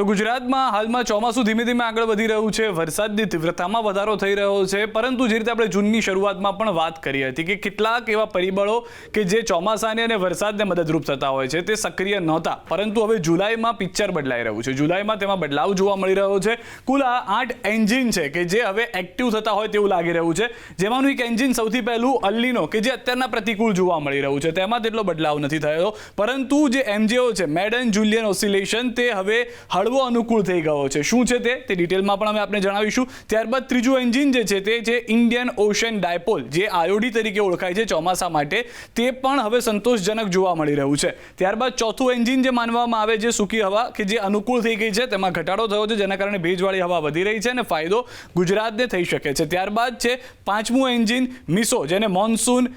તો ગુજરાતમાં હાલમાં ચોમાસું ધીમે ધીમે આગળ વધી રહ્યું છે, વરસાદની તીવ્રતામાં વધારો થઈ રહ્યો છે, પરંતુ જે રીતે આપણે જૂનની શરૂઆતમાં પણ વાત કરી હતી કે કેટલાક એવા પરિબળો કે જે ચોમાસાને અને વરસાદને મદદરૂપ થતા હોય છે તે સક્રિય નહોતા, પરંતુ હવે જુલાઈમાં પિક્ચર બદલાઈ રહ્યું છે. જુલાઈમાં તેમાં બદલાવ જોવા મળી રહ્યો છે. કુલ 8 એન્જિન છે કે જે હવે એક્ટિવ થતા હોય તેવું લાગી રહ્યું છે, જેમાંનું એક એન્જિન સૌથી પહેલું અલ્લીનો કે જે અત્યારના પ્રતિકૂળ જોવા મળી રહ્યું છે. તેમાં તેટલો બદલાવ નથી થયો, પરંતુ જે એમજેઓ છે, મેડન જુલિયન ઓસિલેશન, તે હવે હળવો અનુકૂળ થઈ ગયો છે. શું છે તે ડિટેલમાં પણ અમે આપને જણાવીશું. ત્યારબાદ ત્રીજું એન્જિન જે છે તે છે ઇન્ડિયન ઓશન ડાયપોલ, જે આયોડી તરીકે ઓળખાય છે ચોમાસા માટે, તે પણ હવે સંતોષજનક જોવા મળી રહ્યું છે. ત્યારબાદ ચોથું એન્જિન જે માનવામાં આવે છે સૂકી હવા કે જે અનુકૂળ થઈ ગઈ છે, તેમાં ઘટાડો થયો છે, જેના કારણે ભેજવાળી હવા વધી રહી છે અને ફાયદો ગુજરાતને થઈ શકે છે. ત્યારબાદ છે પાંચમું એન્જિન મિસો, જેને મોન્સૂન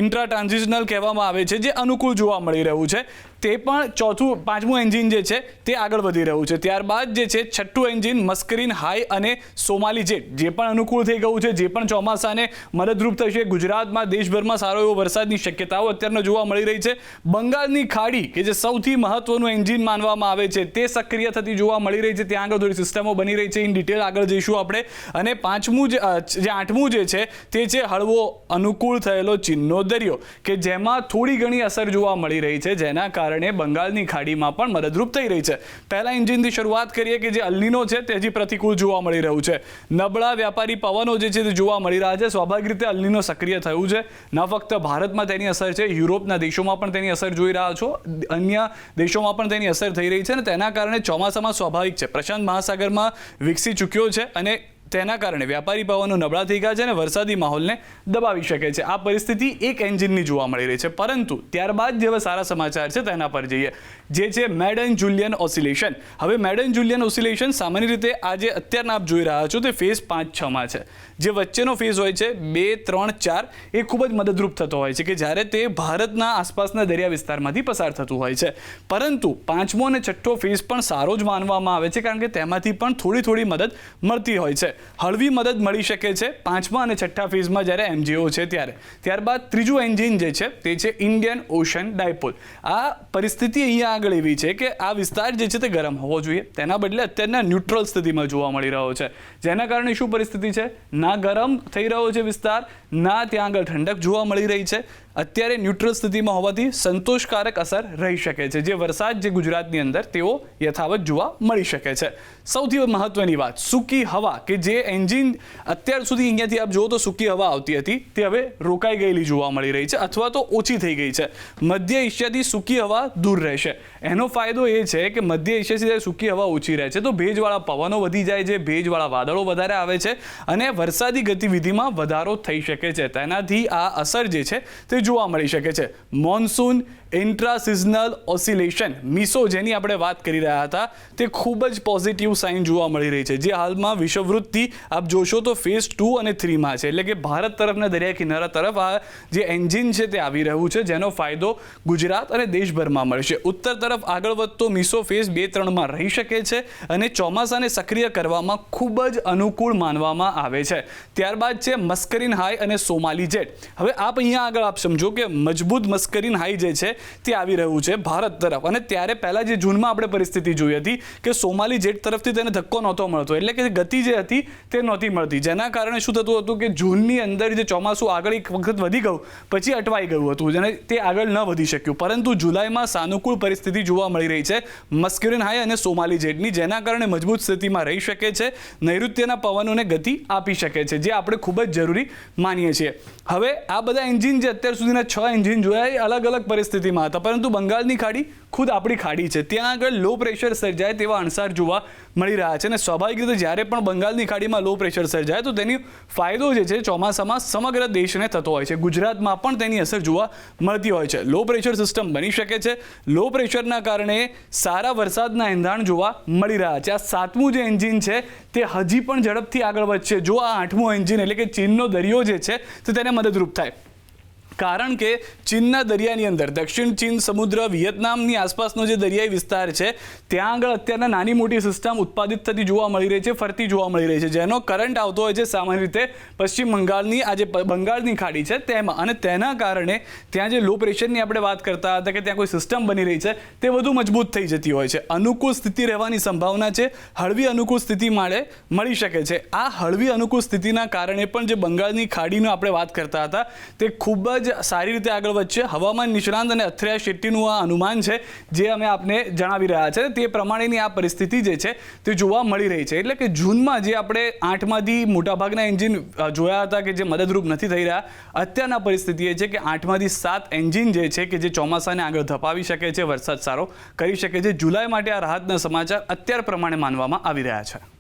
ઇન્ટ્રા ટ્રાન્ઝિશનલ કહેવામાં આવે છે, જે અનુકૂળ જોવા મળી રહ્યું છે. તે પણ પાંચમું એન્જિન જે છે તે આગળ વધી રહ્યું છે. ત્યારબાદ જે છે છઠ્ઠું એન્જિન મસ્કરીન હાઈ અને સોમાલી જેટ, જે પણ અનુકૂળ થઈ ગયું છે, જે પણ ચોમાસાને મદદરૂપ થશે. ગુજરાતમાં દેશભરમાં સારો એવો વરસાદની શક્યતાઓ અત્યારે જોવા મળી રહી છે. બંગાળની ખાડી કે જે સૌથી મહત્વનું એન્જિન માનવામાં આવે છે, તે સક્રિય થતી જોવા મળી રહી છે. ત્યાં આગળ થોડી સિસ્ટમો બની રહી છે, ઇન ડિટેલ આગળ જઈશું આપણે. અને આઠમું જે છે તે છે હળવો અનુકૂળ થયેલો ચીનનો દરિયો, કે જેમાં થોડી ઘણી અસર જોવા મળી રહી છે, જેના કારણે બંગાળની ખાડીમાં પણ મદદરૂપ થઈ રહી છે. પહેલા એન્જિનથી શરૂઆત કરીએ કે જે અલ્લીનો છે તે હજી પ્રતિકૂળ જોવા મળી રહ્યું છે. નબળા વ્યાપારી પવનો જે છે તે જોવા મળી રહ્યા છે. સ્વાભાવિક રીતે અલ્લીનો સક્રિય થયું છે. ન ફક્ત ભારતમાં તેની અસર છે, યુરોપના દેશોમાં પણ તેની અસર જોઈ રહ્યા છો, અન્ય દેશોમાં પણ તેની અસર થઈ રહી છે. અને તેના કારણે ચોમાસામાં સ્વાભાવિક છે પ્રશાંત મહાસાગરમાં વિકસી ચૂક્યો છે અને તેના કારણે વ્યાપારી પવનો નબળા થઈ ગયા છે અને વરસાદી માહોલને દબાવી શકે છે. આ પરિસ્થિતિ એક એન્જિનની જોવા મળી રહી છે. પરંતુ ત્યારબાદ જેવા સારા સમાચાર છે તેના પર જઈએ, જે છે મેડન જુલિયન ઓસિલેશન. હવે મેડન જુલિયન ઓસિલેશન સામાન્ય રીતે આજે અત્યારના આપ જોઈ રહ્યા છો તે ફેઝ 5-6માં છે. જે વચ્ચેનો ફેઝ હોય છે 2, 3, 4, એ ખૂબ જ મદદરૂપ થતો હોય છે કે જ્યારે તે ભારતના આસપાસના દરિયા વિસ્તારમાંથી પસાર થતું હોય છે. પરંતુ પાંચમો અને છઠ્ઠો ફેઝ પણ સારો જ માનવામાં આવે છે, કારણ કે તેમાંથી પણ થોડી મદદ મળતી હોય છે. હળવી મદદ મળી શકે છે પાંચમા અને છઠ્ઠા ફેઝમાં જ્યારે એમજીઓ છે ત્યારે. ત્યારબાદ ત્રીજું એન્જિન જે છે તે છે ઇન્ડિયન ઓશન ડાયપોલ. આ પરિસ્થિતિ અહીંયા આગળ એવી છે કે આ વિસ્તાર જે છે તે ગરમ હોવો જોઈએ, તેના બદલે અત્યારના ન્યુટ્રલ સ્થિતિમાં જોવા મળી રહ્યો છે. જેના કારણે શું પરિસ્થિતિ છે, ના ગરમ થઈ રહ્યો છે વિસ્તાર, ના ત્યાં આગળ ઠંડક જોવા મળી રહી છે. અત્યારે ન્યુટ્રલ સ્થિતિમાં હોવાથી સંતોષકારક અસર રહી શકે છે. જે વરસાદ જે ગુજરાતની અંદર તેઓ યથાવત જોવા મળી શકે છે. સૌથી મહત્વની વાત, સૂકી હવા, કે જે એન્જિન અત્યાર સુધી અહીંયાથી આપ જુઓ તો સૂકી હવા આવતી હતી, તે હવે રોકાઈ ગયેલી જોવા મળી રહી છે અથવા તો ઓછી થઈ ગઈ છે. મધ્ય એશિયાથી સૂકી હવા દૂર રહેશે. એનો ફાયદો એ છે કે મધ્ય એશિયાથી સૂકી હવા ઓછી રહે છે તો ભેજવાળા પવનો વધી જાય છે, ભેજવાળા વાદળો વધારે આવે છે અને વરસાદી ગતિવિધિમાં વધારો થઈ શકે છે. તેનાથી આ અસર જે છે તે જોવા મળી શકે છે. Monsoon intra seasonal oscillation, MISO, જેની આપણે વાત કરી રહ્યા હતા, તે ખૂબ જ પોઝિટિવ સાઇન જોવા મળી રહી છે. જે હાલમાં વિષવવૃત્તિ આપ જોશો તો ફેઝ 2 અને 3માં છે, એટલે કે ભારત તરફના દરિયા કિનારા તરફ આ જે એન્જિન છે તે આવી રહ્યું છે, જેનો ફાયદો ગુજરાત અને દેશભરમાં મળશે. ઉત્તર તરફ આગળ વધતો મિસો ફેઝ 2-3માં રહી શકે છે અને ચોમાસાને સક્રિય કરવામાં ખૂબ જ અનુકૂળ માનવામાં આવે છે. ત્યારબાદ છે મસ્કરીન હાઈ અને સોમાલી જેટ. હવે આપ અહીંયા આગળ આપ સમજો કે મજબૂત મસ્કરીન હાઈ જે છે તે આવી રહ્યું છે ભારત તરફ. અને ત્યારે પહેલા જે જૂનમાં આપણે પરિસ્થિતિ જોઈ હતી કે સોમાલી જેટ તરફથી તેને ધક્કો નહોતો મળતો, એટલે કે ગતિ જે હતી તે નહોતી મળતી, જેના કારણે શું થતું હતું કે જૂનની અંદર જે ચોમાસું આગળ એક વખત વધી ગયું પછી અટવાઈ ગયું હતું અને તે આગળ ન વધી શક્યું. પરંતુ જુલાઈમાં સાનુકૂળ પરિસ્થિતિ જોવા મળી રહી છે મસ્કરીન હાઈ અને સોમાલી જેટની, જેના કારણે મજબૂત સ્થિતિમાં રહી શકે છે, નૈઋત્યના પવનોને ગતિ આપી શકે છે, જે આપણે ખૂબ જ જરૂરી માનીએ છીએ. હવે આ બધા એન્જિન જે અત્યાર સુધીના 6 એન્જિન જોયા એ અલગ અલગ પરિસ્થિતિમાં હતા, પરંતુ બંગાળની ખાડી ખુદ આપણી ખાડી છે, ત્યાં આગળ લો પ્રેશર સર્જાય તેવા અણસાર જોવા મળી રહ્યા છે. અને સ્વાભાવિક રીતે જ્યારે પણ બંગાળની ખાડીમાં લો પ્રેશર સર્જાય તો તેની ફાયદો જે છે ચોમાસામાં સમગ્ર દેશને થતો હોય છે. ગુજરાતમાં પણ તેની અસર જોવા મળતી હોય છે. લો પ્રેશર સિસ્ટમ બની શકે છે. લો પ્રેશરના કારણે સારા વરસાદના એંધાણ જોવા મળી રહ્યા છે. આ 7મું જે એન્જિન છે તે હજી પણ ઝડપથી આગળ વધશે જો આ 8મું એન્જિન એટલે કે ચીનનો દરિયો જે છે તે તેને મદદરૂપ થાય. કારણ કે ચીનના દરિયાની અંદર દક્ષિણ ચીન સમુદ્ર વિયેતનામની આસપાસનો જે દરિયાઈ વિસ્તાર છે ત્યાં આગળ અત્યારના નાની મોટી સિસ્ટમ ઉત્પાદિત થતી જોવા મળી રહી છે, ફરતી જોવા મળી રહી છે, જેનો કરંટ આવતો હોય છે સામાન્ય રીતે પશ્ચિમ બંગાળની આ જે બંગાળની ખાડી છે તેમાં, અને તેના કારણે ત્યાં જે લો પ્રેશરની આપણે વાત કરતા હતા કે ત્યાં કોઈ સિસ્ટમ બની રહી છે તે વધુ મજબૂત થઈ જતી હોય છે. અનુકૂળ સ્થિતિ રહેવાની સંભાવના છે, હળવી અનુકૂળ સ્થિતિ મળી શકે છે. આ હળવી અનુકૂળ સ્થિતિના કારણે પણ જે બંગાળની ખાડીનો આપણે વાત કરતા હતા તે ખૂબ જ સારી રીતે આગળ વધશે. હવામાન નિષ્ણાંત અને અથિયા શેટ્ટીનું આ અનુમાન છે જે અમે આપને જણાવી રહ્યા છે, તે પ્રમાણેની આ પરિસ્થિતિ જે છે તે જોવા મળી રહી છે. એટલે કે જૂનમાં જે આપણે 8માંથી મોટાભાગના એન્જિન જોયા હતા કે જે મદદરૂપ નથી થઈ રહ્યા, અત્યારના પરિસ્થિતિ એ છે કે 8માંથી 7 એન્જિન જે છે કે જે ચોમાસાને આગળ ધપાવી શકે છે, વરસાદ સારો કરી શકે છે. જુલાઈ માટે આ રાહતના સમાચાર અત્યાર પ્રમાણે માનવામાં આવી રહ્યા છે.